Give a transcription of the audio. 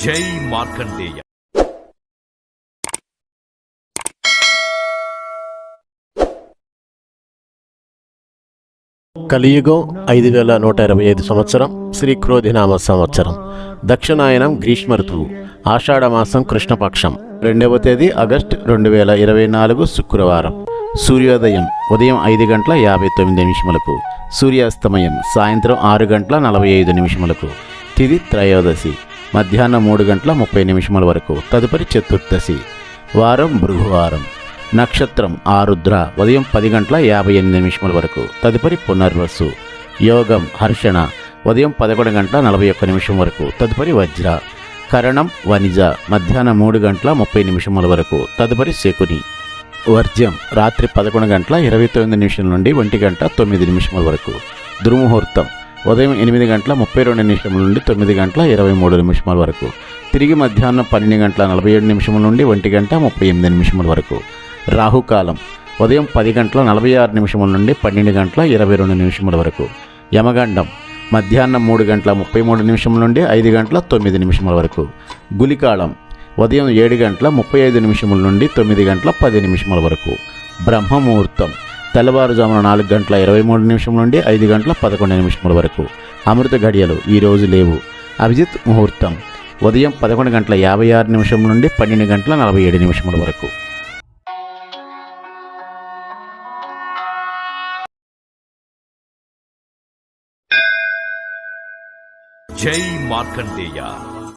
జై మార్కండేయ. కలియుగం 5125 సంవత్సరం, శ్రీ క్రోధినామ సంవత్సరం, దక్షిణాయనం గ్రీష్మ ఋతువు, ఆషాఢమాసం కృష్ణపక్షం, 2వ తేదీ ఆగస్టు 2024 శుక్రవారం. సూర్యోదయం ఉదయం 5:59, సూర్యాస్తమయం సాయంత్రం 6:45. తిథి త్రయోదశి మధ్యాహ్నం 3:30 వరకు. తదుపరి చతుర్దశి. వారం భృగువారం. నక్షత్రం ఆరుద్ర ఉదయం 10:58 వరకు. తదుపరి పునర్వసు. యోగం హర్షణ ఉదయం 11:41 వరకు. తదుపరి వజ్ర. కరణం వనిజ మధ్యాహ్నం 3:30 వరకు. తదుపరి శకుని. వర్జ్యం రాత్రి 11:29 నుండి 1:09 వరకు. దుర్ముహూర్తం ఉదయం 8:32 నుండి 9:23 వరకు. తిరిగి మధ్యాహ్నం 12:47 నుండి 1:38 వరకు. రాహుకాలం ఉదయం 10:46 నుండి 12:22 వరకు. యమగండం మధ్యాహ్నం 3:33 నుండి 5:09 వరకు. గులికాలం ఉదయం 7:35 నుండి 9:10 వరకు. బ్రహ్మముహూర్తం తెల్లవారుజామున 4:23 నుండి 5:11 వరకు. అమృత ఘడియలు ఈరోజు లేవు. అభిజిత్ ముహూర్తం ఉదయం 11:56 నుండి 12:47 వరకు. జై మార్కండేయ.